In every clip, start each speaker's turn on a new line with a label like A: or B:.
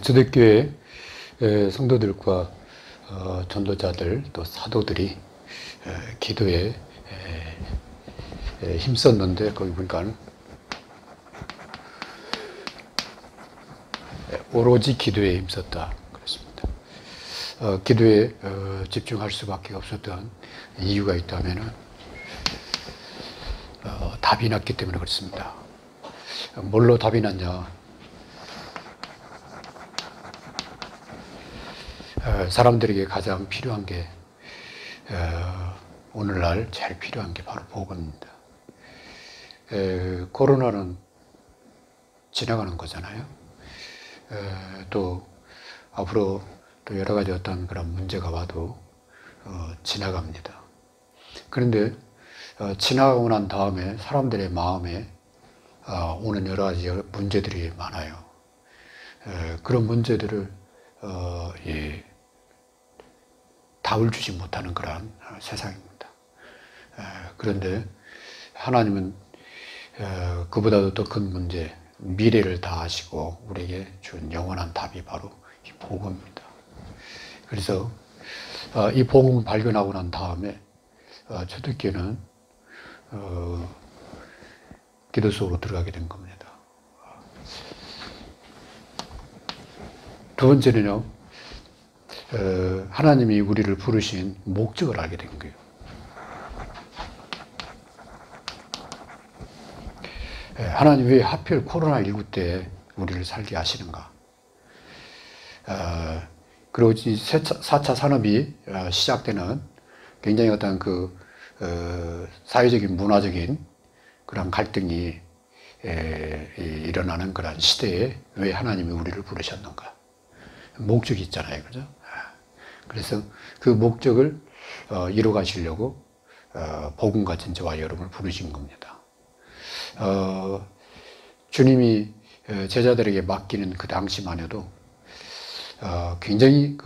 A: 초대교회 성도들과 전도자들 또 사도들이 기도에 힘썼는데 거기 보니까 오로지 기도에 힘썼다 그랬습니다. 기도에 집중할 수밖에 없었던 이유가 있다면 답이 났기 때문에 그렇습니다. 뭘로 답이 났냐? 사람들에게 가장 필요한 게 오늘날 제일 필요한 게 바로 복음입니다. 코로나는 지나가는 거잖아요. 또 앞으로 또 여러 가지 어떤 그런 문제가 와도 지나갑니다. 그런데 지나가고 난 다음에 사람들의 마음에 오는 여러 가지 문제들이 많아요. 그런 문제들을 답을 주지 못하는 그러한 세상입니다. 그런데 하나님은 그보다도 더 큰 문제, 미래를 다 아시고 우리에게 준 영원한 답이 바로 이 복음입니다. 그래서 이 복음을 발견하고 난 다음에 초대교회는 기도 속으로 들어가게 된 겁니다. 두 번째는요, 하나님이 우리를 부르신 목적을 알게 된 거예요. 하나님 왜 하필 코로나19 때 우리를 살게 하시는가? 그리고 4차 산업이 시작되는 굉장히 어떤 사회적인 문화적인 그런 갈등이 일어나는 그런 시대에 왜 하나님이 우리를 부르셨는가? 목적이 있잖아요. 그죠? 그래서 그 목적을 이루 가시려고 복음 같은 저와 여러분을 부르신 겁니다. 주님이 제자들에게 맡기는 그 당시만 해도 굉장히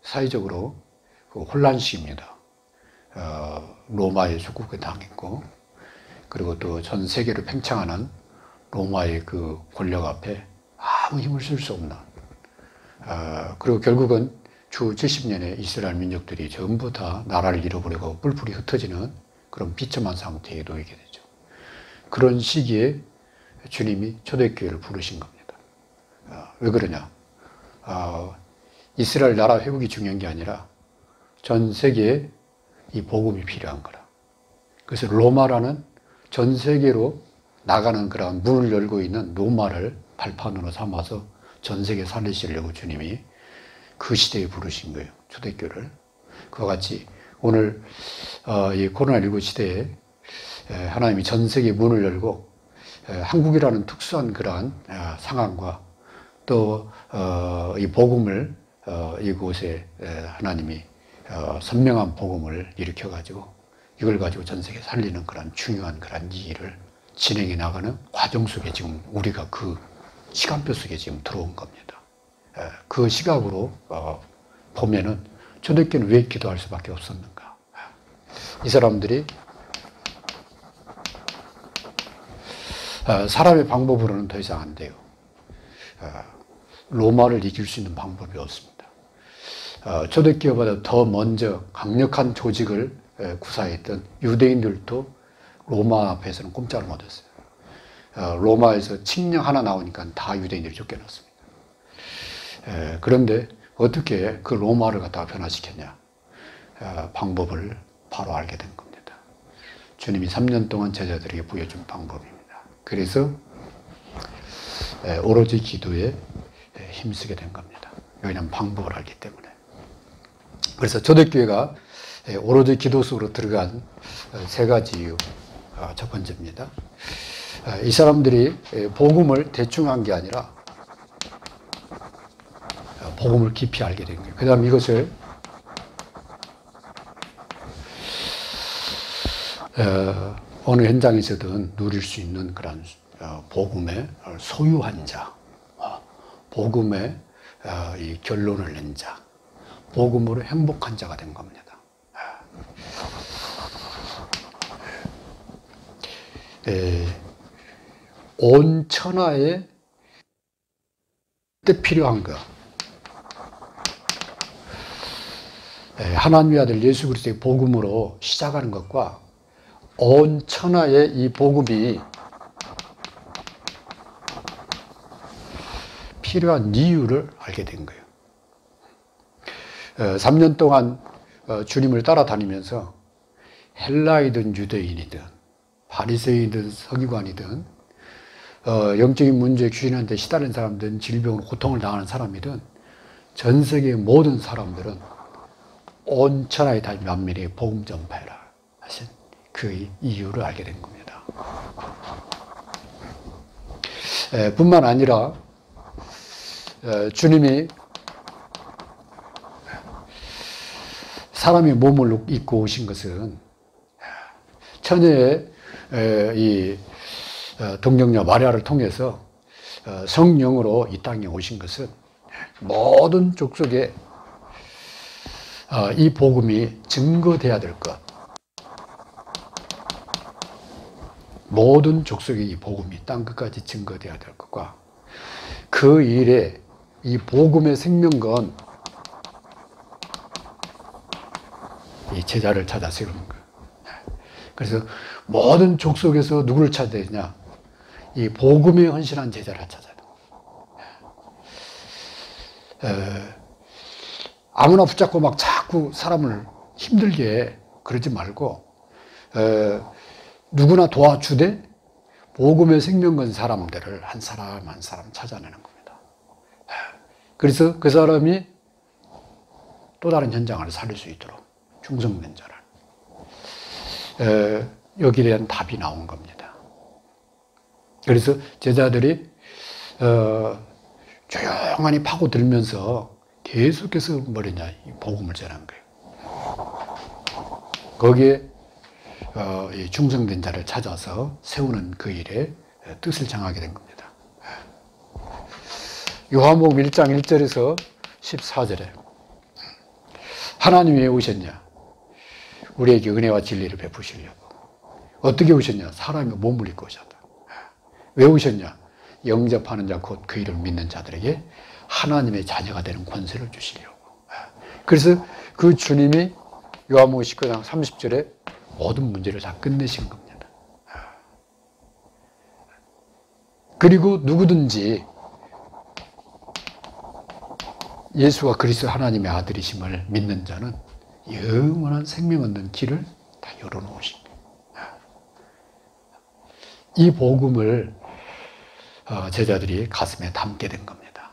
A: 사회적으로 혼란시입니다. 로마의 속국에 당했고, 그리고 또 전 세계를 팽창하는 로마의 그 권력 앞에 아무 힘을 쓸 수 없는, 그리고 결국은 주 70년의 이스라엘 민족들이 전부 다 나라를 잃어버리고 뿔뿔이 흩어지는 그런 비참한 상태에 놓이게 되죠. 그런 시기에 주님이 초대교회를 부르신 겁니다. 왜 그러냐? 이스라엘 나라 회복이 중요한 게 아니라 전 세계에 이 복음이 필요한 거라. 그래서 로마라는 전 세계로 나가는 그런 문을 열고 있는 로마를 발판으로 삼아서 전 세계 살리시려고 주님이 그 시대에 부르신 거예요. 초대교회를. 그와 같이 오늘 이 코로나19 시대에 하나님이 전 세계 문을 열고 한국이라는 특수한 그러한 상황과 또 이 복음을 이곳에 하나님이 선명한 복음을 일으켜가지고 이걸 가지고 전 세계 살리는 그런 중요한 그런 일을 진행해 나가는 과정 속에 지금 우리가 그 시간표 속에 지금 들어온 겁니다. 그 시각으로 보면은 초대교회는 왜 기도할 수밖에 없었는가? 이 사람들이 사람의 방법으로는 더 이상 안 돼요. 로마를 이길 수 있는 방법이 없습니다. 초대교회보다 더 먼저 강력한 조직을 구사했던 유대인들도 로마 앞에서는 꼼짝을 못했어요. 로마에서 칙령 하나 나오니까 다 유대인들이 쫓겨났습니다. 그런데 어떻게 그 로마를 갖다가 변화시켰냐? 방법을 바로 알게 된 겁니다. 주님이 3년 동안 제자들에게 보여준 방법입니다. 그래서 오로지 기도에 힘쓰게 된 겁니다. 왜냐하면 방법을 알기 때문에. 그래서 초대교회가 오로지 기도 속으로 들어간 세 가지 이유. 첫 번째입니다. 이 사람들이 복음을 대충 한 게 아니라 복음을 깊이 알게 된 거예요. 그 다음 이것을 어느 현장에서든 누릴 수 있는 그런 복음의 소유한 자, 복음의 이 결론을 낸 자, 복음으로 행복한 자가 된 겁니다. 온 천하에 때 필요한 것. 하나님의 아들 예수 그리스도의 복음으로 시작하는 것과 온 천하에 이 복음이 필요한 이유를 알게 된 거예요. 3년 동안 주님을 따라다니면서 헬라이든 유대인이든 바리새이든 서기관이든 영적인 문제에 귀신한테 시달린 사람들은 질병으로 고통을 당하는 사람이든 전 세계의 모든 사람들은 온 천하에 다 만민에게 복음 전파해라 하신 그 이유를 알게 된 겁니다. 뿐만 아니라 주님이 사람의 몸을 입고 오신 것은 처녀의 이 동정녀 마리아를 통해서 성령으로 이 땅에 오신 것은 모든 족속에 이 복음이 증거돼야 될 것. 모든 족속에 이 복음이 땅 끝까지 증거돼야 될 것과 그 일에 이 복음의 생명건 이 제자를 찾아 세우는 거예요. 그래서 모든 족속에서 누구를 찾아야 되냐? 이 복음에 헌신한 제자를 찾아야 돼요. 아무나 붙잡고 막 자꾸 사람을 힘들게 그러지 말고 누구나 도와주되 복음의 생명 건 사람들을 한 사람 한 사람 찾아내는 겁니다. 그래서 그 사람이 또 다른 현장을 살릴 수 있도록 충성된 자를 여기에 대한 답이 나온 겁니다. 그래서 제자들이 조용하니 파고들면서 계속해서 뭐냐 이 복음을 전한 거예요. 거기에 이 충성된 자를 찾아서 세우는 그 일에 뜻을 정하게 된 겁니다. 요한복음 1장 1절에서 14절에 하나님이 왜 오셨냐? 우리에게 은혜와 진리를 베푸시려고. 어떻게 오셨냐? 사람의 몸을 입고 오셨다. 왜 오셨냐? 영접하는 자 곧 그 이름을 믿는 자들에게 하나님의 자녀가 되는 권세를 주시려고. 그래서 그 주님이 요한복음 19장 30절에 모든 문제를 다 끝내신 겁니다. 그리고 누구든지 예수가 그리스도 하나님의 아들이심을 믿는 자는 영원한 생명 얻는 길을 다 열어놓으신 거예요. 이 복음을 제자들이 가슴에 담게 된 겁니다.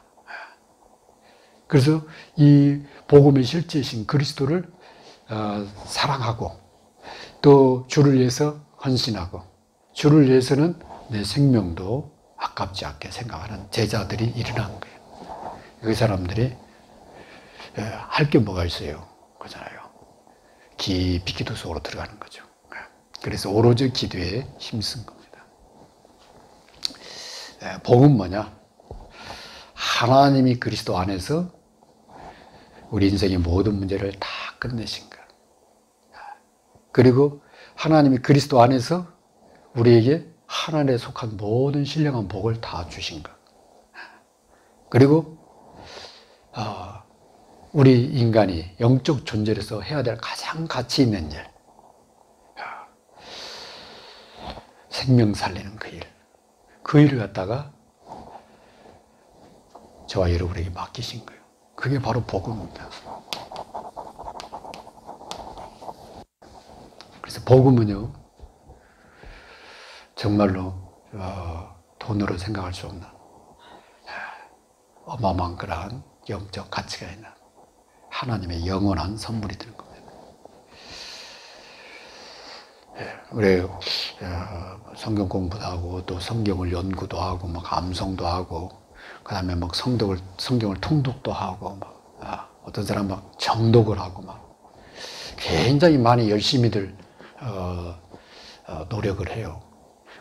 A: 그래서 이 복음의 실제이신 그리스도를 사랑하고 또 주를 위해서 헌신하고 주를 위해서는 내 생명도 아깝지 않게 생각하는 제자들이 일어난 거예요. 그 사람들이 할 게 뭐가 있어요? 그렇잖아요. 깊이 기도 속으로 들어가는 거죠. 그래서 오로지 기도에 힘쓴 겁니다. 복은 뭐냐? 하나님이 그리스도 안에서 우리 인생의 모든 문제를 다 끝내신 것. 그리고 하나님이 그리스도 안에서 우리에게 하나님에 속한 모든 신령한 복을 다 주신 것. 그리고 우리 인간이 영적 존재로서 해야 될 가장 가치 있는 일. 생명 살리는 그 일. 그 일을 갖다가 저와 여러분에게 맡기신 거예요. 그게 바로 복음입니다. 그래서 복음은요, 정말로 돈으로 생각할 수 없는 어마어마한 그러한 영적 가치가 있는 하나님의 영원한 선물이 되는 겁니다. 우리 성경 공부도 하고 또 성경을 연구도 하고 막 암송도 하고 그 다음에 막 성경을 통독도 하고 막 어떤 사람 막 정독을 하고 막 굉장히 많이 열심히들 노력을 해요.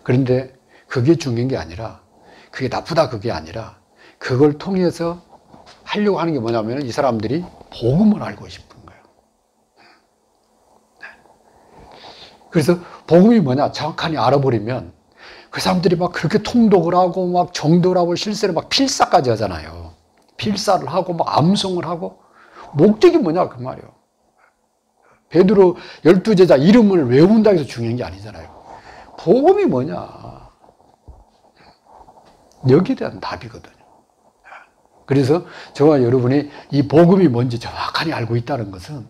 A: 그런데 그게 중요한 게 아니라 그게 나쁘다 그게 아니라 그걸 통해서 하려고 하는 게 뭐냐면 이 사람들이 복음을 알고 싶은 거예요. 그래서 복음이 뭐냐 정확하게 알아버리면 그 사람들이 막 그렇게 통독을 하고 막 정독을 하고 실제로 막 필사까지 하잖아요. 필사를 하고 막 암송을 하고 목적이 뭐냐 그 말이에요. 베드로 12제자 이름을 외운다고 해서 중요한 게 아니잖아요. 복음이 뭐냐. 여기에 대한 답이거든요. 그래서 저와 여러분이 이 복음이 뭔지 정확하게 알고 있다는 것은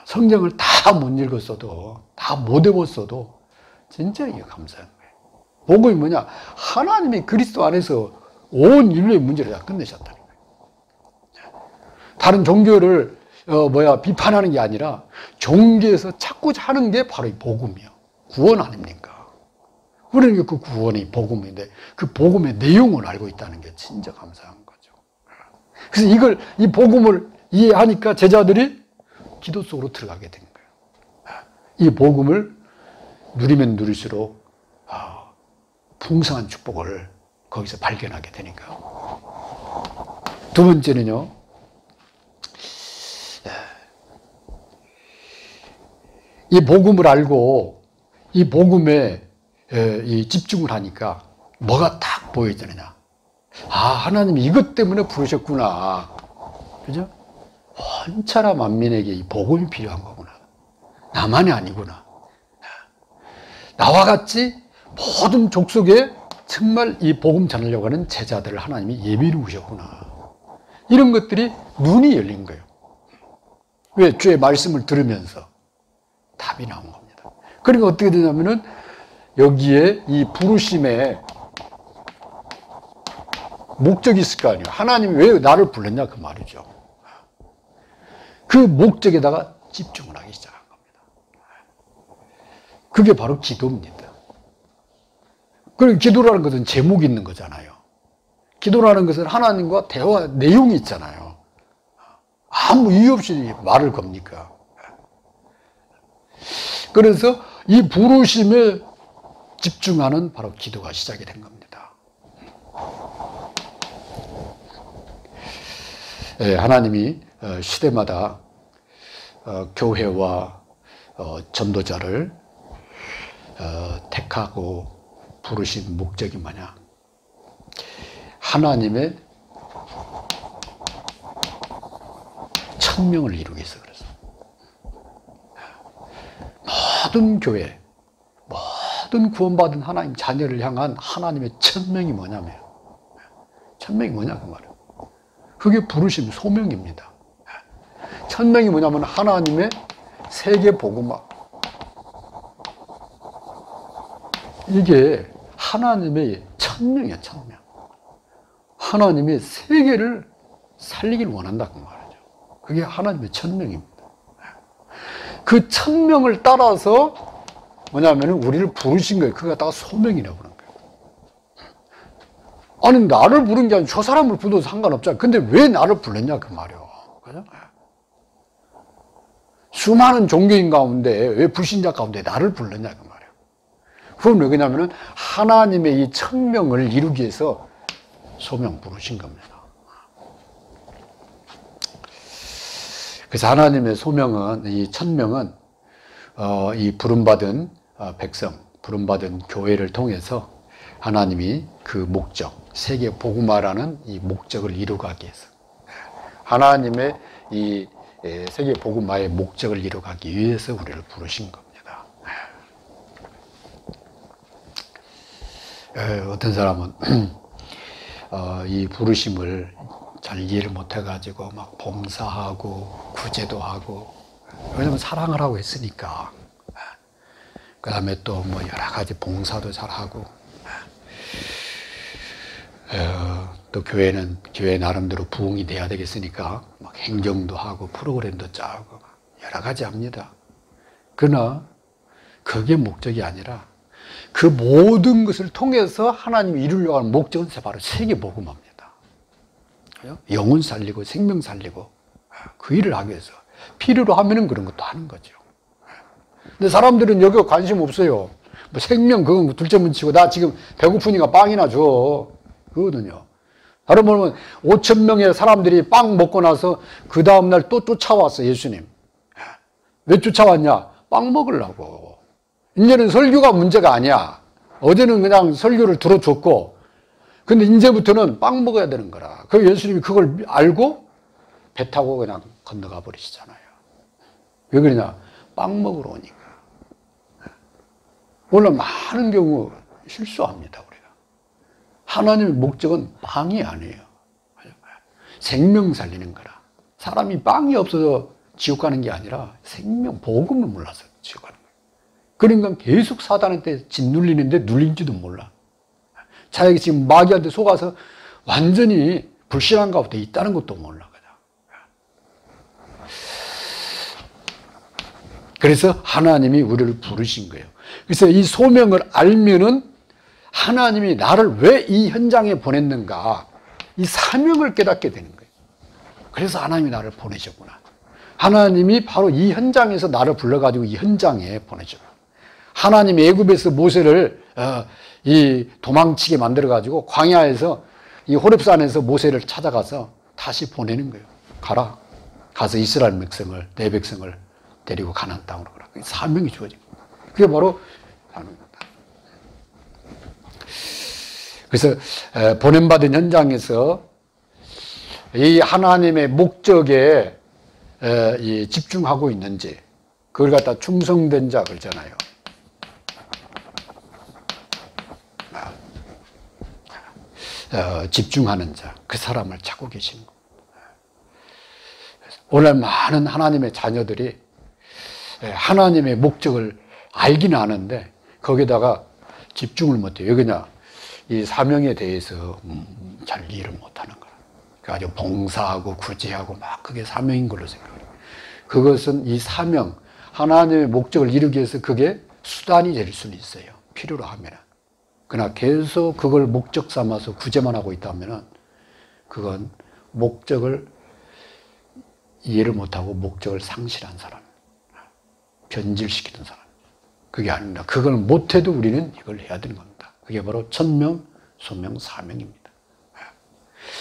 A: 성경을 다 못 읽었어도 다 못 외웠어도 진짜 이게 감사한 거예요. 복음이 뭐냐? 하나님이 그리스도 안에서 온 인류의 문제를 다 끝내셨다는 거예요. 다른 종교를 비판하는 게 아니라 종교에서 찾고자 하는 게 바로 이 복음이요. 구원 아닙니까? 그러니까 그 구원이 복음인데 그 복음의 내용을 알고 있다는 게 진짜 감사한 거죠. 그래서 이 복음을 이해하니까 제자들이 기도 속으로 들어가게 된 거예요. 이 복음을 누리면 누릴수록 풍성한 축복을 거기서 발견하게 되니까. 두 번째는요, 이 복음을 알고 이 복음에 집중을 하니까 뭐가 딱 보여지느냐. 하나님이 이것 때문에 부르셨구나. 그죠? 온 나라 만민에게 이 복음이 필요한 거구나. 나만이 아니구나. 나와 같이 모든 족속에 정말 이 복음 전하려고 하는 제자들을 하나님이 예비로 오셨구나. 이런 것들이 눈이 열린 거예요. 왜? 주의 말씀을 들으면서 답이 나온 겁니다. 그러니까 어떻게 되냐면은 여기에 이 부르심에 목적이 있을 거 아니에요. 하나님이 왜 나를 불렀냐 그 말이죠. 그 목적에다가 집중을 하기 시작한 겁니다. 그게 바로 기도입니다. 그리고 기도라는 것은 제목이 있는 거잖아요. 기도라는 것은 하나님과 대화 내용이 있잖아요. 아무 이유 없이 말을 겁니까? 그래서 이 부르심에 집중하는 바로 기도가 시작이 된 겁니다. 하나님이 시대마다 교회와 전도자를 택하고 부르신 목적이 뭐냐? 하나님의 천명을 이루기 위해서 그래서 모든 교회, 모든 구원받은 하나님 자녀를 향한 하나님의 천명이 뭐냐면 천명이 뭐냐 그 말이에요. 그게 부르심 소명입니다. 천명이 뭐냐면 하나님의 세계 복음화. 이게 하나님의 천명이야, 천명. 하나님의 세계를 살리기를 원한다 그 말이죠. 그게 하나님의 천명입니다. 그 천명을 따라서 뭐냐면 우리를 부르신 거예요. 그게 다 소명이라고 그러는 거예요. 아니 나를 부른 게 아니라 저 사람을 불러도 상관없잖아. 근데 왜 나를 불렀냐 그 말이에요. 그죠? 수많은 종교인 가운데 왜 불신자 가운데 나를 불렀냐 그 말이에요. 그건 왜 그러냐면 하나님의 이 천명을 이루기 위해서 소명 부르신 겁니다. 그래서 하나님의 소명은, 이 천명은 이 부름받은 백성, 부름받은 교회를 통해서 하나님이 그 목적, 세계 복음화라는 이 목적을 이루가기 위해서, 하나님의 이 세계 복음화의 목적을 이루가기 위해서 우리를 부르신 겁니다. 어떤 사람은 이 부르심을 잘 이해를 못해가지고 막 봉사하고 구제도 하고, 왜냐면 사랑을 하고 했으니까. 그 다음에 또 뭐 여러 가지 봉사도 잘하고, 또 교회는 교회 나름대로 부흥이 돼야 되겠으니까 막 행정도 하고 프로그램도 짜고 여러 가지 합니다. 그러나 그게 목적이 아니라 그 모든 것을 통해서 하나님이 이루려고 하는 목적은 바로 세계 복음화입니다. 영혼 살리고 생명 살리고 그 일을 하기 위해서 필요로 하면은 그런 것도 하는 거죠. 근데 사람들은 여기에 관심 없어요. 뭐 생명 그건 둘째문 치고 나 지금 배고프니까 빵이나 줘. 그거거든요. 다른 말로 5천 명의 사람들이 빵 먹고 나서 그 다음날 또 쫓아왔어 예수님. 왜 쫓아왔냐? 빵 먹으려고. 이제는 설교가 문제가 아니야. 어제는 그냥 설교를 들어줬고, 근데 이제부터는 빵 먹어야 되는 거라. 그 예수님이 그걸 알고 배 타고 그냥 건너가 버리시잖아요. 왜 그러냐? 빵 먹으러 오니까. 원래 많은 경우 실수합니다, 우리가. 하나님의 목적은 빵이 아니에요. 생명 살리는 거라. 사람이 빵이 없어서 지옥 가는 게 아니라 생명, 복음을 몰라서 지옥 가는 거예요. 그러니까 계속 사단한테 짓눌리는데 눌린지도 몰라. 자기가 지금 마귀한테 속아서 완전히 불신한 가운데 있다는 것도 몰라. 그래서 하나님이 우리를 부르신 거예요. 그래서 이 소명을 알면은 하나님이 나를 왜 이 현장에 보냈는가, 이 사명을 깨닫게 되는 거예요. 그래서 하나님이 나를 보내셨구나. 하나님이 바로 이 현장에서 나를 불러가지고 이 현장에 보내셨구나. 하나님이 애굽에서 모세를 이 도망치게 만들어가지고 광야에서 이 호렙산에서 모세를 찾아가서 다시 보내는 거예요. 가라. 가서 이스라엘 백성을, 내 백성을 데리고 가나안 땅으로 가라. 사명이 주어진 거예요. 그게 바로 사명입니다. 그래서 보냄받은 현장에서 이 하나님의 목적에 집중하고 있는지, 그걸 갖다 충성된 자 그러잖아요. 집중하는 자, 그 사람을 찾고 계시는 겁니다. 오늘 많은 하나님의 자녀들이 하나님의 목적을 알긴 아는데 거기다가 집중을 못해요. 왜냐? 이 사명에 대해서 잘 이해를 못하는 거야. 아주 봉사하고 구제하고 막 그게 사명인 걸로 생각해요. 그것은 이 사명, 하나님의 목적을 이루기 위해서 그게 수단이 될 수는 있어요. 필요로 하면은. 그러나 계속 그걸 목적 삼아서 구제만 하고 있다면은 그건 목적을 이해를 못하고 목적을 상실한 사람, 변질시키는 사람. 그게 아닙니다. 그걸 못해도 우리는 이걸 해야 되는 겁니다. 그게 바로 천명, 소명, 사명입니다.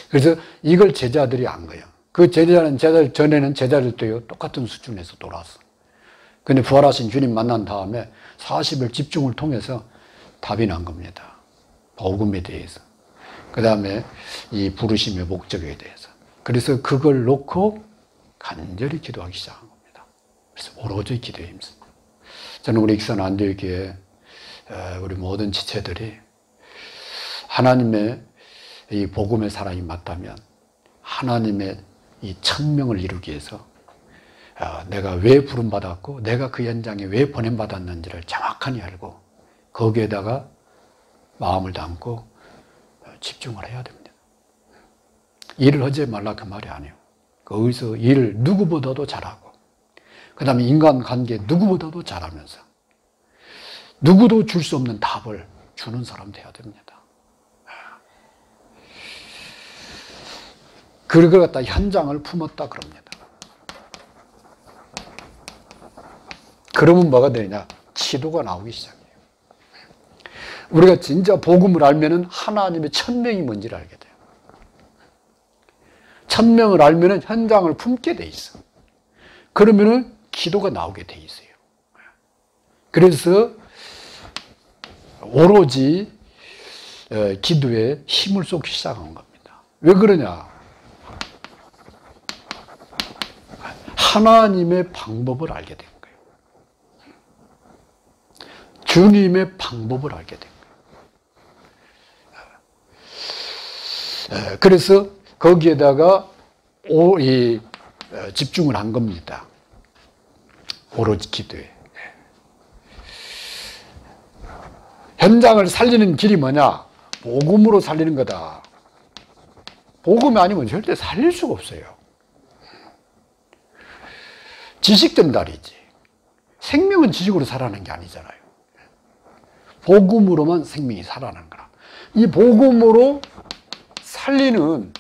A: 그래서 이걸 제자들이 안 거예요. 그 제자는 전에는 제자들도 똑같은 수준에서 돌아왔어. 근데 부활하신 주님 만난 다음에 40일 집중을 통해서 답이 난 겁니다. 복음에 대해서. 그 다음에 이 부르심의 목적에 대해서. 그래서 그걸 놓고 간절히 기도하기 시작한 겁니다. 그래서 오로지 기도에 힘씁니다. 저는 우리 익산 안디옥교회 우리 모든 지체들이 하나님의 이 복음의 사랑이 맞다면 하나님의 이 천명을 이루기 위해서 내가 왜 부름받았고 내가 그 현장에 왜 보냄받았는지를 정확하게 알고 거기에다가 마음을 담고 집중을 해야 됩니다. 일을 하지 말라 그 말이 아니에요. 거기서 일을 누구보다도 잘하고 그 다음에 인간관계 누구보다도 잘하면서 누구도 줄 수 없는 답을 주는 사람 돼야 됩니다. 그걸 갖다 현장을 품었다 그럽니다. 그러면 뭐가 되느냐? 치도가 나오기 시작해요. 우리가 진짜 복음을 알면은 하나님의 천명이 뭔지를 알게 돼요. 천명을 알면은 현장을 품게 돼 있어. 그러면은 기도가 나오게 돼 있어요. 그래서 오로지 기도에 힘을 쏟기 시작한 겁니다. 왜 그러냐? 하나님의 방법을 알게 된 거예요. 주님의 방법을 알게 된 거예요. 그래서 거기에다가 집중을 한 겁니다. 오로지 기도에. 현장을 살리는 길이 뭐냐? 복음으로 살리는 거다. 복음이 아니면 절대 살릴 수가 없어요. 지식된다리지. 생명은 지식으로 살아나는 게 아니잖아요. 복음으로만 생명이 살아나는 거라. 이 복음으로 살리는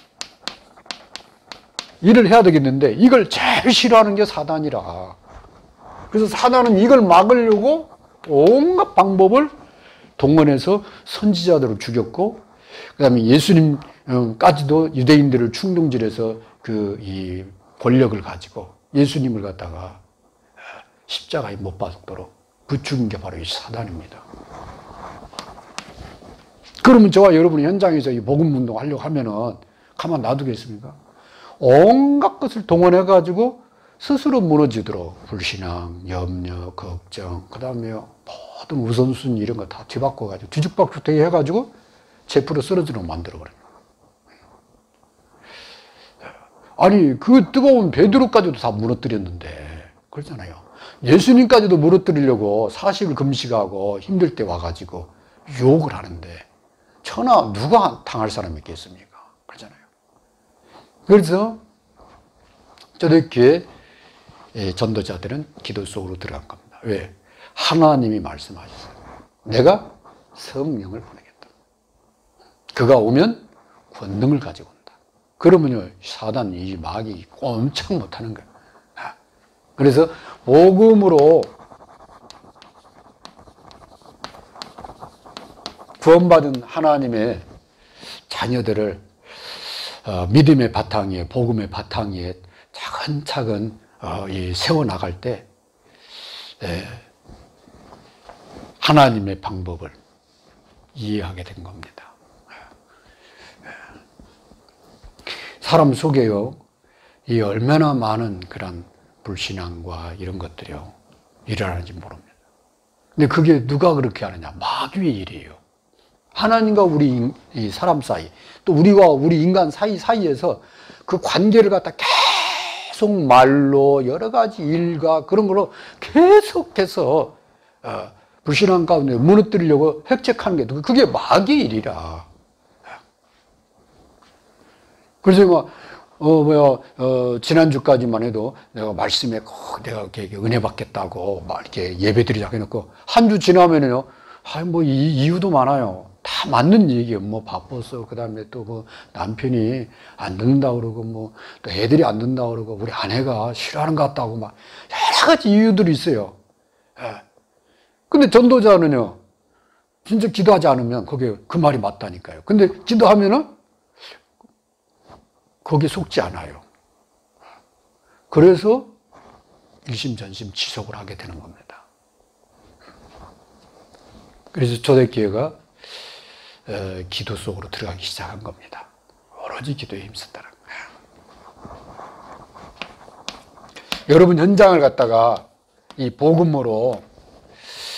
A: 일을 해야 되겠는데 이걸 제일 싫어하는 게 사단이라. 그래서 사단은 이걸 막으려고 온갖 방법을 동원해서 선지자들을 죽였고 그 다음에 예수님까지도 유대인들을 충동질해서 이 권력을 가지고 예수님을 갖다가 십자가에 못 박도록 부추긴 게 바로 이 사단입니다. 그러면 저와 여러분이 현장에서 이 복음 운동 하려고 하면은 가만 놔두겠습니까? 온갖 것을 동원해가지고 스스로 무너지도록 불신앙, 염려, 걱정, 그 다음에 모든 우선순위 이런 거 다 뒤바꿔가지고 뒤죽박죽되게 해가지고 제풀어 쓰러지도록 만들어버려요. 아니 그 뜨거운 베드로까지도 다 무너뜨렸는데 그렇잖아요. 예수님까지도 무너뜨리려고 40일 금식하고 힘들 때 와가지고 유혹을 하는데 천하 누가 당할 사람이 있겠습니까? 그렇잖아요. 그래서 초대교회 전도자들은 기도 속으로 들어간 겁니다. 왜? 하나님이 말씀하셨어요. 내가 성령을 보내겠다. 그가 오면 권능을 가지고 온다. 그러면요, 사단, 이 마귀 꼼짝 못하는 거예요. 그래서 복음으로 구원받은 하나님의 자녀들을 믿음의 바탕 위에, 복음의 바탕 위에 차근차근 세워나갈 때 하나님의 방법을 이해하게 된 겁니다. 사람 속에요, 이 얼마나 많은 그런 불신앙과 이런 것들이요 일어나는지 모릅니다. 근데 그게 누가 그렇게 하느냐? 마귀의 일이에요. 하나님과 우리 이 사람 사이, 또 우리와 우리 인간 사이에서 그 관계를 갖다 계속 말로 여러 가지 일과 그런 걸로 계속해서 불신앙 가운데 무너뜨리려고 획책하는 게 그게 마귀의 일이라. 그래서 지난주까지만 해도 내가 말씀에 꼭 내가 이렇게 은혜 받겠다고 막 이렇게 예배 드리자고 해놓고 한 주 지나면은요, 이유도 많아요. 다 맞는 얘기예요. 뭐 바빠서, 그 다음에 또 뭐 남편이 안 듣는다 그러고, 뭐 또 애들이 안 듣는다 그러고, 우리 아내가 싫어하는 것 같다고 막 여러 가지 이유들이 있어요. 예. 근데 전도자는요, 진짜 기도하지 않으면 그게 그 말이 맞다니까요. 근데 기도하면은 거기에 속지 않아요. 그래서 일심전심 지속을 하게 되는 겁니다. 그래서 초대교회가 기도 속으로 들어가기 시작한 겁니다. 오로지 기도에 힘썼다는 거예요. 여러분 현장을 갖다가 이 복음으로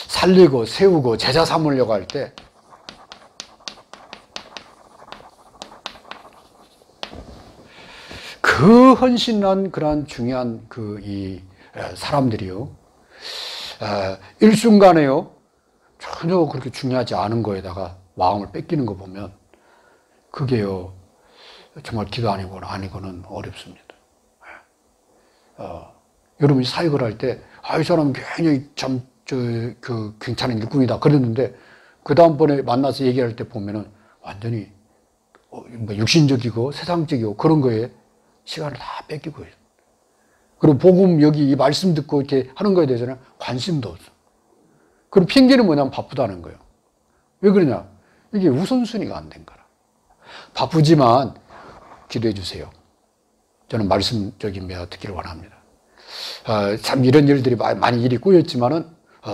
A: 살리고 세우고 제자 삼으려고 할 때 그 헌신한 그러한 중요한 이 사람들이요, 일순간에요 전혀 그렇게 중요하지 않은 거에다가 마음을 뺏기는 거 보면 그게요 정말 기도 아니고는 어렵습니다. 여러분이 사역을 할 때 이 사람 굉장히 괜찮은 일꾼이다 그랬는데 그 다음번에 만나서 얘기할 때 보면은 완전히 육신적이고 세상적이고 그런 거에 시간을 다 뺏기고 있어요. 그리고 복음 여기 이 말씀 듣고 이렇게 하는 거에 대해서는 관심도 없어. 그럼 핑계는 뭐냐면 바쁘다는 거예요. 왜 그러냐? 이게 우선순위가 안 된 거라. 바쁘지만 기도해 주세요. 저는 말씀적인 메아 듣기를 원합니다. 참 이런 일들이 많이 일이 꼬였지만은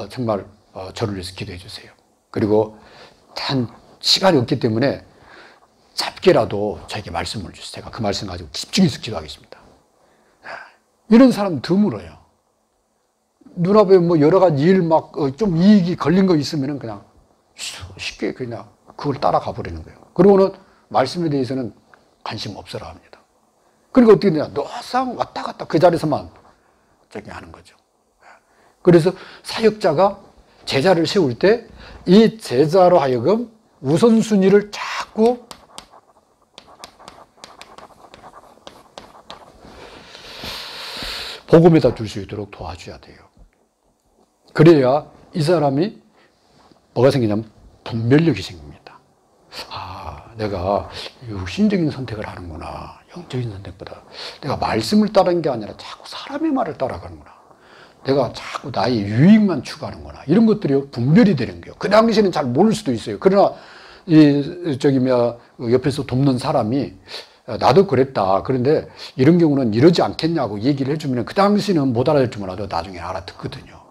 A: 정말 저를 위해서 기도해 주세요. 그리고 단 시간이 없기 때문에 짧게라도 저에게 말씀을 주세요. 제가 그 말씀 가지고 집중해서 기도하겠습니다. 이런 사람 드물어요. 눈앞에 뭐 여러 가지 일 막 좀 이익이 걸린 거 있으면은 그냥 쉽게 그냥 그걸 따라가 버리는 거예요. 그러고는 말씀에 대해서는 관심 없어라 합니다. 그리고 어떻게 되냐? 노상 왔다 갔다 그 자리에서만 저기 하는 거죠. 그래서 사역자가 제자를 세울 때 이 제자로 하여금 우선순위를 자꾸 복음에다 줄 수 있도록 도와줘야 돼요. 그래야 이 사람이 뭐가 생기냐면 분별력이 생깁니다. 내가 육신적인 선택을 하는구나. 영적인 선택보다 내가 말씀을 따르는 게 아니라 자꾸 사람의 말을 따라가는구나. 내가 자꾸 나의 유익만 추구하는구나. 이런 것들이 분별이 되는 거예요. 그 당시에는 잘 모를 수도 있어요. 그러나 옆에서 돕는 사람이 나도 그랬다. 그런데 이런 경우는 이러지 않겠냐고 얘기를 해주면 그 당시는 못 알아들지 몰라도 나중에 알아듣거든요.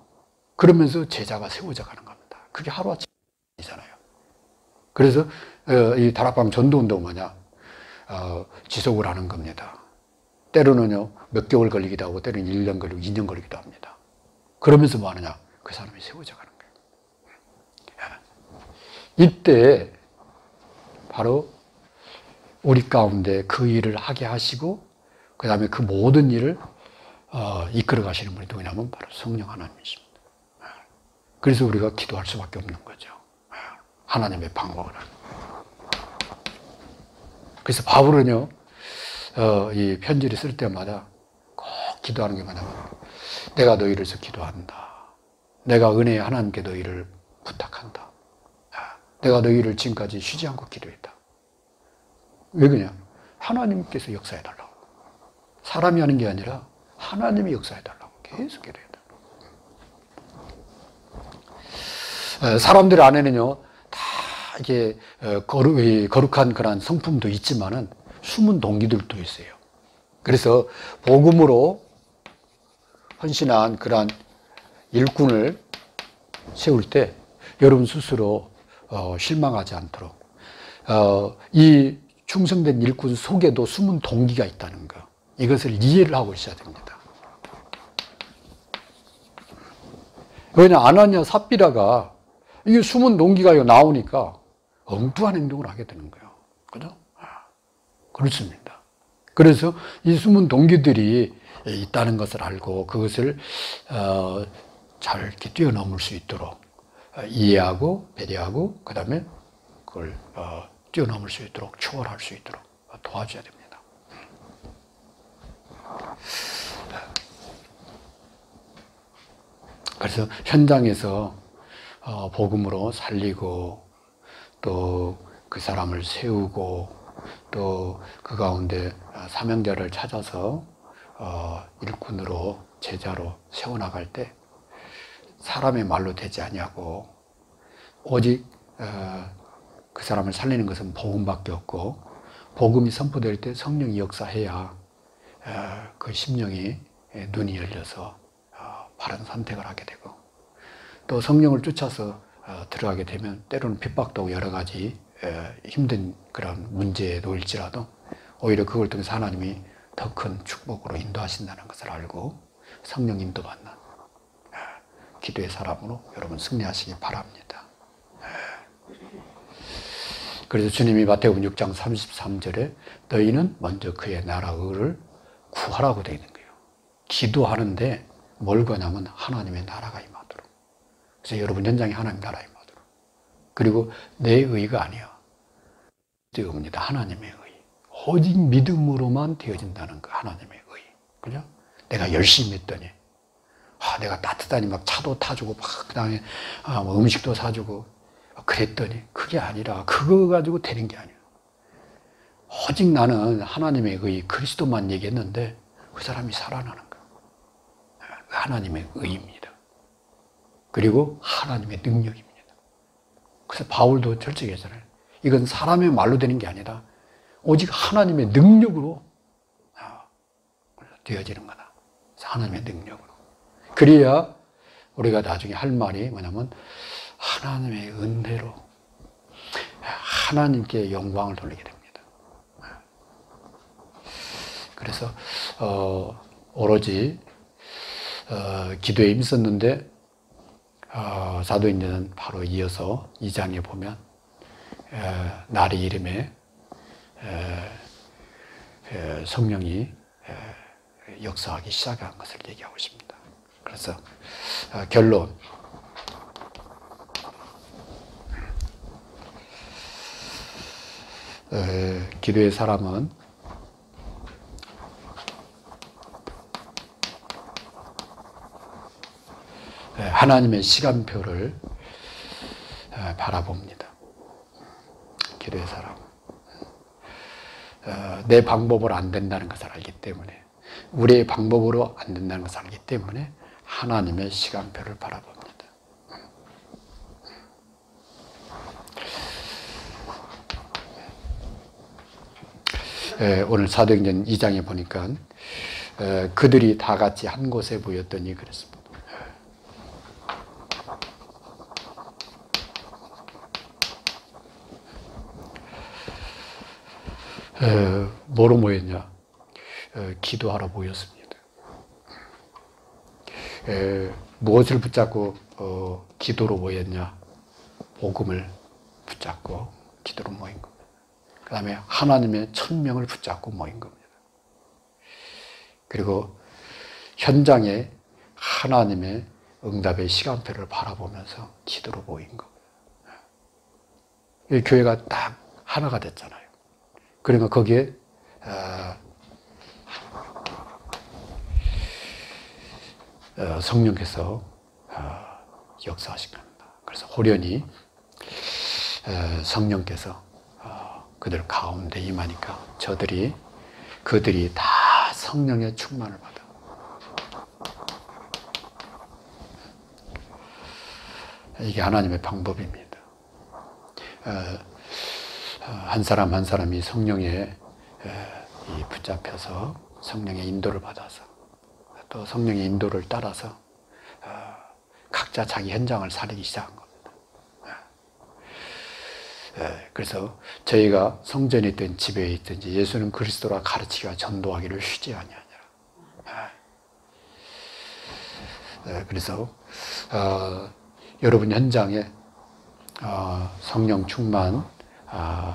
A: 그러면서 제자가 세워져 가는 겁니다. 그게 하루아침이잖아요. 그래서 이 다락방 전도운동 뭐냐? 지속을 하는 겁니다. 때로는요, 몇 개월 걸리기도 하고, 때로는 1년 걸리고 2년 걸리기도 합니다. 그러면서 뭐 하느냐? 그 사람이 세워져 가는 거예요. 이때 바로 우리 가운데 그 일을 하게 하시고, 그 다음에 그 모든 일을 이끌어 가시는 분이 누구냐면 바로 성령 하나님이십니다. 그래서 우리가 기도할 수밖에 없는 거죠. 하나님의 방법을. 그래서 바울은요, 이 편지를 쓸 때마다 꼭 기도하는 게 뭐냐면, 내가 너희를 위해서 기도한다. 내가 은혜의 하나님께 너희를 부탁한다. 내가 너희를 지금까지 쉬지 않고 기도했다. 왜 그러냐? 하나님께서 역사해달라고. 사람이 하는 게 아니라 하나님이 역사해달라고. 계속 기도해달라고. 사람들 안에는요, 다 이게 거룩한 그런 성품도 있지만은 숨은 동기들도 있어요. 그래서 복음으로 헌신한 그러한 일꾼을 세울 때 여러분 스스로 실망하지 않도록 이 충성된 일꾼 속에도 숨은 동기가 있다는 거, 이것을 이해를 하고 있어야 됩니다. 왜냐, 아나니아 삽비라가 이게 숨은 동기가 나오니까 엉뚱한 행동을 하게 되는 거예요. 그죠? 그렇습니다. 그래서 이 숨은 동기들이 있다는 것을 알고 그것을 잘 이렇게 뛰어넘을 수 있도록 이해하고 배려하고, 그 다음에 그걸 뛰어넘을 수 있도록, 초월할 수 있도록 도와줘야 됩니다. 그래서 현장에서 복음으로 살리고, 또 그 사람을 세우고, 또 그 가운데 사명자를 찾아서 일꾼으로, 제자로 세워나갈 때 사람의 말로 되지 아니하고 오직 그 사람을 살리는 것은 복음밖에 없고, 복음이 선포될 때 성령이 역사해야 그 심령이 눈이 열려서 바른 선택을 하게 되고, 또 성령을 쫓아서 들어가게 되면 때로는 핍박도 하고 여러 가지 힘든 그런 문제에 놓일지라도 오히려 그걸 통해서 하나님이 더 큰 축복으로 인도하신다는 것을 알고 성령 인도받는 기도의 사람으로 여러분 승리하시기 바랍니다. 그래서 주님이 마태복음 6장 33절에 너희는 먼저 그의 나라 의를 구하라고 되어 있는 거예요. 기도하는데 뭘 구하냐면 하나님의 나라가 임하도록. 그래서 여러분 현장에 하나님 나라 임하도록. 그리고 내 의가 아니야. 되옵니다. 하나님의 의. 오직 믿음으로만 되어진다는 거, 하나님의 의. 그죠? 내가 열심히 했더니, 내가 따뜻하니 막 차도 타주고, 그 다음에 뭐 음식도 사주고, 그랬더니, 그게 아니라, 그거 가지고 되는 게 아니에요. 오직 나는 하나님의 의, 그리스도만 얘기했는데, 그 사람이 살아나는 거예요. 하나님의 의입니다. 그리고 하나님의 능력입니다. 그래서 바울도 철저히 했잖아요. 이건 사람의 말로 되는 게 아니라 오직 하나님의 능력으로 되어지는 거다. 하나님의 능력으로. 그래야 우리가 나중에 할 말이 뭐냐면 하나님의 은혜로 하나님께 영광을 돌리게 됩니다. 그래서 오로지 기도에 힘썼는데 사도행전은 바로 이어서 2장에 보면 날이 이름에 성령이 역사하기 시작한 것을 얘기하고 있습니다. 그래서 결론, 기도의 사람은 하나님의 시간표를 바라봅니다. 기도의 사람. 내 방법으로 안 된다는 것을 알기 때문에, 우리의 방법으로 안 된다는 것을 알기 때문에 하나님의 시간표를 바라봅니다. 오늘 사도행전 2장에 보니까 그들이 다 같이 한 곳에 모였더니 그랬습니다. 뭐로 모였냐? 기도하러 모였습니다. 무엇을 붙잡고 기도로 모였냐? 복음을 붙잡고 기도로 모인 겁니다. 그 다음에 하나님의 천명을 붙잡고 모인 겁니다. 그리고 현장에 하나님의 응답의 시간표를 바라보면서 기도로 모인 겁니다. 이 교회가 딱 하나가 됐잖아요. 그러니까 거기에 성령께서 역사하신 겁니다. 그래서 호련히 성령께서 그들 가운데 임하니까 그들이 다 성령의 충만을 받아. 이게 하나님의 방법입니다. 한 사람 한 사람이 성령에 붙잡혀서 성령의 인도를 받아서 또 성령의 인도를 따라서 각자 자기 현장을 살리기 시작한 겁니다. 그래서 저희가 성전에 있든 집에 있든지 예수는 그리스도라 가르치기와 전도하기를 휴지 아니하니라. 그래서 여러분 현장에 성령 충만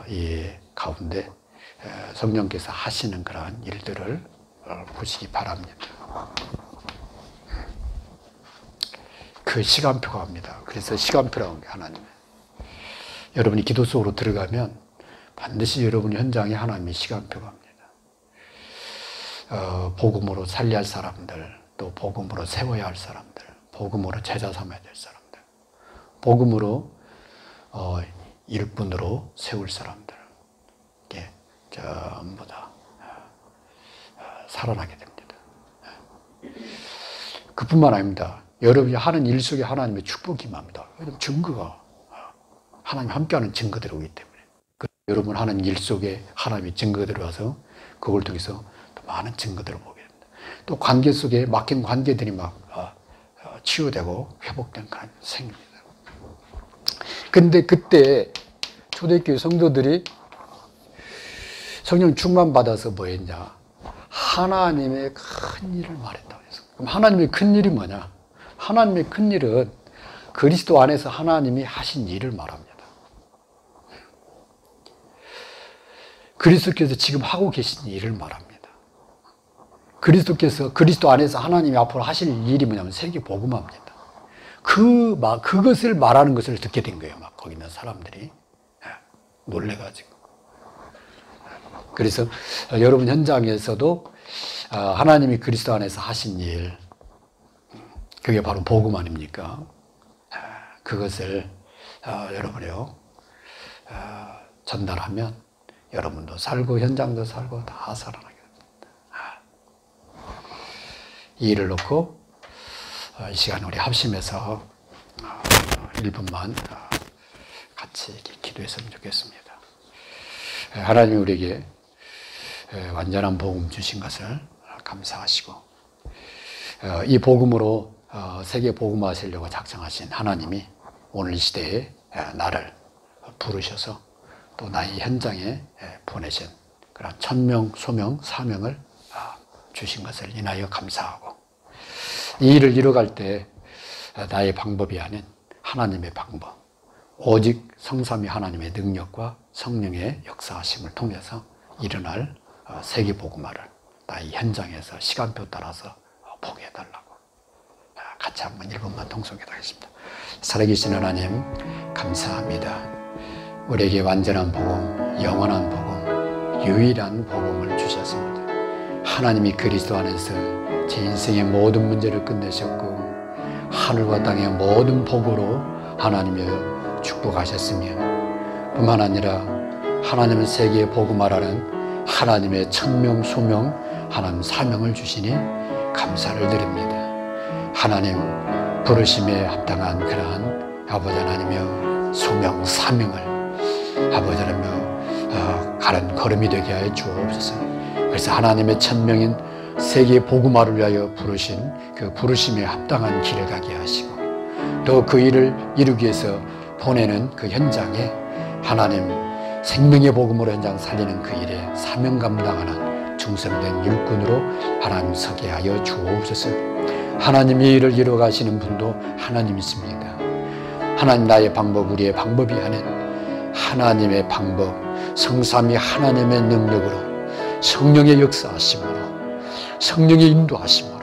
A: 이 가운데 성령께서 하시는 그러한 일들을 보시기 바랍니다. 그 시간표가 옵니다. 그래서 시간표라는 게 하나님의, 여러분이 기도 속으로 들어가면 반드시 여러분 현장에 하나님의 시간표가 옵니다. 복음으로 살려야 할 사람들, 또 복음으로 세워야 할 사람들, 복음으로 제자 삼아야 될 사람들, 복음으로 일꾼으로 세울 사람들, 이게 전부 다 살아나게 됩니다. 그뿐만 아닙니다. 여러분이 하는 일 속에 하나님의 축복이 임합니다. 증거가 하나님 함께하는 증거들이 오기 때문에 여러분 하는 일 속에 하나님의 증거들이 와서 그걸 통해서 또 많은 증거들을 보게 됩니다. 또 관계 속에 막힌 관계들이 막 치유되고 회복된 그런 생깁니다. 근데 그때 초대교회 성도들이 성령 충만 받아서 뭐 했냐? 하나님의 큰 일을 말했다고 해서. 그럼 하나님의 큰 일이 뭐냐? 하나님의 큰 일은 그리스도 안에서 하나님이 하신 일을 말합니다. 그리스도께서 지금 하고 계신 일을 말합니다. 그리스도 안에서 하나님이 앞으로 하실 일이 뭐냐면 세계 복음화입니다. 그것을 말하는 것을 듣게 된 거예요. 막 거기 있는 사람들이 놀래가지고. 그래서 여러분 현장에서도 하나님이 그리스도 안에서 하신 일, 그게 바로 복음 아닙니까? 그것을 여러분이요 전달하면 여러분도 살고 현장도 살고 다 살아나게 됩니다. 이 일을 놓고 이 시간 우리 합심해서 1분만 같이 기도했으면 좋겠습니다. 하나님이 우리에게 완전한 복음 주신 것을 감사하시고 이 복음으로 세계 복음화하시려고 작정하신 하나님이 오늘 이 시대에 나를 부르셔서 또 나의 현장에 보내신 그런 천명, 소명, 사명을 주신 것을 인하여 감사하고 이 일을 이뤄갈 때 나의 방법이 아닌 하나님의 방법, 오직 성삼위 하나님의 능력과 성령의 역사하심을 통해서 일어날 세계 복음화를 나의 현장에서 시간표 따라서 보게 해달라고 같이 한번 1분만 통성기도하겠습니다. 살아계신 하나님 감사합니다. 우리에게 완전한 복음, 영원한 복음, 유일한 복음을 주셨습니다. 하나님이 그리스도 안에서 제 인생의 모든 문제를 끝내셨고 하늘과 땅의 모든 복으로 하나님을 축복하셨으며 뿐만 아니라 하나님은 세계에 복음화라는 하나님의 천명, 소명, 하나님 사명을 주시니 감사를 드립니다. 하나님 부르심에 합당한 그러한 아버지 하나님의 소명, 사명을 아버지 하나님의 가는 걸음이 되게 하여 주옵소서. 그래서 하나님의 천명인 세계 복음화를 위하여 부르신 그 부르심에 합당한 길을 가게 하시고 또 그 일을 이루기 위해서 보내는 그 현장에 하나님 생명의 복음으로 현장 살리는 그 일에 사명 감당하는 충성된 일꾼으로 하나님 서게 하여 주옵소서. 하나님의 일을 이루어가시는 분도 하나님이십니다. 하나님 나의 방법, 우리의 방법이 아닌 하나님의 방법, 성삼위 하나님의 능력으로, 성령의 역사하심으로, 성령의 인도하심으로,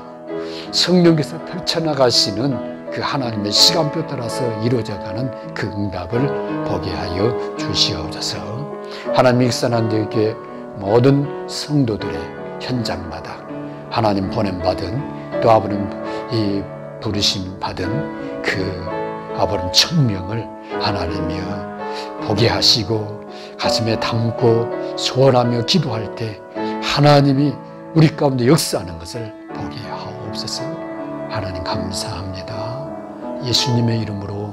A: 성령께서 펼쳐나가시는 그 하나님의 시간표 따라서 이루어져가는 그 응답을 보게 하여 주시옵소서. 하나님 익산한 데에게 모든 성도들의 현장마다 하나님 보냄받은, 또 아버님 이 부르심 받은 그 아버님 천명을 하나님이여 보게 하시고 가슴에 담고 소원하며 기도할 때 하나님이 우리 가운데 역사하는 것을 보게 하옵소서. 하나님 감사합니다. 예수님의 이름으로